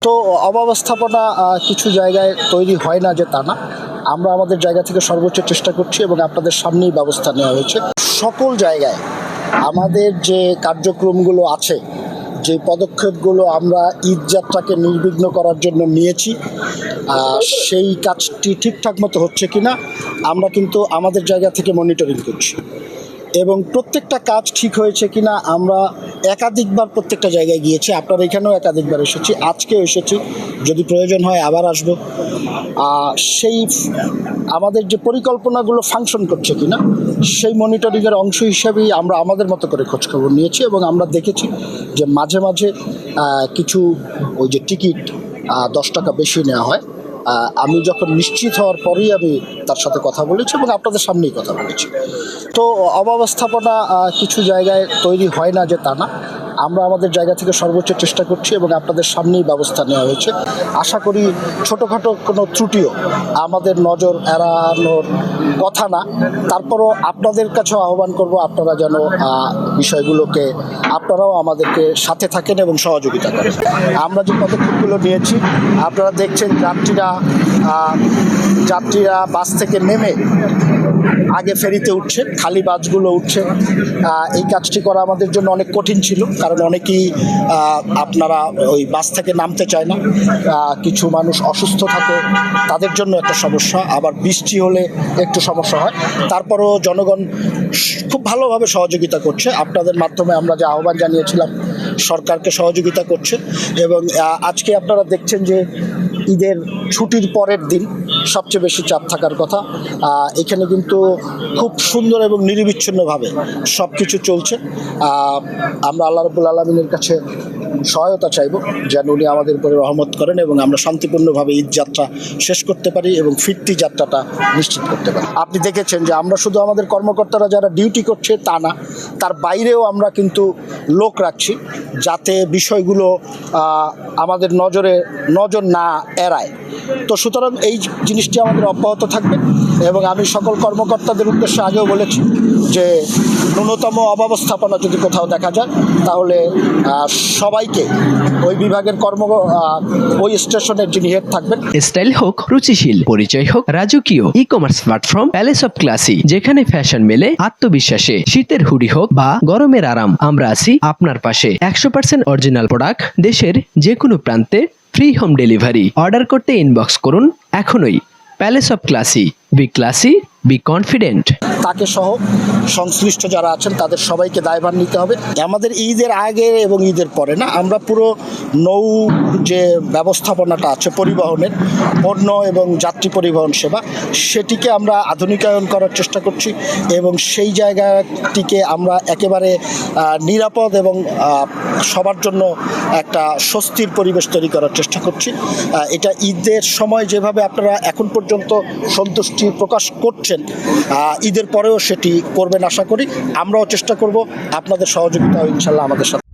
তো অব্যবস্থাপনা কিছু জায়গায় তৈরি হয় না যে তা না। আমরা আমাদের জায়গা থেকে সর্বোচ্চ চেষ্টা করছি এবং আপনাদের সামনেই ব্যবস্থা নেওয়া হয়েছে। সকল জায়গায় আমাদের যে কার্যক্রমগুলো আছে, যে পদক্ষেপগুলো আমরা ঈদ যাত্রাকে নির্বিঘ্ন করার জন্য নিয়েছি, সেই কাজটি ঠিকঠাক মতো হচ্ছে কিনা আমরা কিন্তু আমাদের জায়গা থেকে মনিটরিং করছি এবং প্রত্যেকটা কাজ ঠিক হয়েছে কিনা আমরা একাধিকবার প্রত্যেকটা জায়গায় গিয়েছি। আপনার এখানেও একাধিকবার এসেছি, আজকেও এসেছি, যদি প্রয়োজন হয় আবার আসব। সেই আমাদের যে পরিকল্পনাগুলো ফাংশন করছে কিনা সেই মনিটরিংয়ের অংশ হিসাবেই আমরা আমাদের মতো করে খোঁজখবর নিয়েছি এবং আমরা দেখেছি যে মাঝে মাঝে কিছু ওই যে টিকিট 10 টাকা বেশি নেওয়া হয়। আমি যখন নিশ্চিত হওয়ার পরেই আমি তার সাথে কথা বলেছি এবং আপনাদের সামনেই কথা বলেছি। তো অব্যবস্থাপনা কিছু জায়গায় তৈরি হয় না যে তা না। আমরা আমাদের জায়গা থেকে সর্বোচ্চ চেষ্টা করছি এবং আপনাদের সামনেই ব্যবস্থা নেওয়া হয়েছে। আশা করি ছোটোখাটো কোনো ত্রুটিও আমাদের নজর এড়ানোর কথা না। তারপরও আপনাদের কাছেও আহ্বান করব, আপনারা যেন বিষয়গুলোকে আপনারাও আমাদেরকে সাথে থাকেন এবং সহযোগিতা করেন। আমরা যে পদক্ষেপগুলো নিয়েছি আপনারা দেখছেন, যাত্রীরা বাস থেকে নেমে আগে ফেরিতে উঠছে, খালি বাসগুলো উঠছে। এই কাজটি করা আমাদের জন্য অনেক কঠিন ছিল, কারণ অনেকেই আপনারা ওই বাস থেকে নামতে চায় না। কিছু মানুষ অসুস্থ থাকে, তাদের জন্য একটা সমস্যা, আবার বৃষ্টি হলে একটু সমস্যা হয়। তারপরও জনগণ খুব ভালোভাবে সহযোগিতা করছে। আপনাদের মাধ্যমে আমরা যে আহ্বান জানিয়েছিলাম সরকারকে সহযোগিতা করছে এবং আজকে আপনারা দেখছেন যে ঈদের ছুটির পরের দিন সবচেয়ে বেশি চাপ থাকার কথা। এখানে কিন্তু খুব সুন্দর এবং নিরবিচ্ছিন্নভাবে সব কিছু চলছে। আমরা আল্লাহ রাব্বুল আলামিনের কাছে সহায়তা চাইব যেন উনি আমাদের উপরে রহমত করেন এবং আমরা শান্তিপূর্ণভাবে ঈদ যাত্রা শেষ করতে পারি এবং ফিরতি যাত্রাটা নিশ্চিত করতে পারি। আপনি দেখেছেন যে আমরা শুধু আমাদের কর্মকর্তারা যারা ডিউটি করছে তা না, তার বাইরেও আমরা কিন্তু লোক রাখছি যাতে বিষয়গুলো আমাদের নজর না এড়ায়। তো সুতরাং এই জিনিসটি আমাদের অব্যাহত থাকবে এবং আমি সকল কর্মকর্তাদের উদ্দেশ্যে আগেও বলেছি যে ন্যূনতম অব্যবস্থাপনা যদি কোথাও দেখা যায় তাহলে সবাইকে ওই বিভাগের ওই স্টেশনের যিনি হেড থাকবেন, স্টাইল হোক রুচিশীল, পরিচয় হোক রাজকীয়, e commerce platform palace of classy, যেখানে ফ্যাশন মেলে আত্মবিশ্বাসে। শীতের হুডি হোক বা গরমের আরাম, আমরা আছি আপনার পাশে। 100% অরিজিনাল প্রোডাক্ট, দেশের যে কোনো প্রান্তে ফ্রি হোম ডেলিভারি। অর্ডার করতে ইনবক্স করুন এখনই। Palace of classy, B classy, be confident. তাকে সহ সংশ্লিষ্ট যারা আছেন তাদের সবাইকে দায়ভার নিতে হবে। আমাদের ঈদের আগে এবং ঈদের পরে না, আমরা পুরো নৌ যে ব্যবস্থাপনাটা আছে পরিবহনের, পণ্য এবং যাত্রী পরিবহন সেবা, সেটিকে আমরা আধুনিকায়ন করার চেষ্টা করছি এবং সেই জায়গাটিকে আমরা একেবারে নিরাপদ এবং সবার জন্য একটা স্বস্তির পরিবেশ তৈরি করার চেষ্টা করছি। এটা ঈদের সময় যেভাবে আপনারা এখন পর্যন্ত সন্তুষ্টি প্রকাশ করছেন, ঈদের পরেও সেটি করবেন আশা করি। আমরাও চেষ্টা করব, আপনাদের সহযোগিতা ইনশাল্লাহ আমাদের সাথে।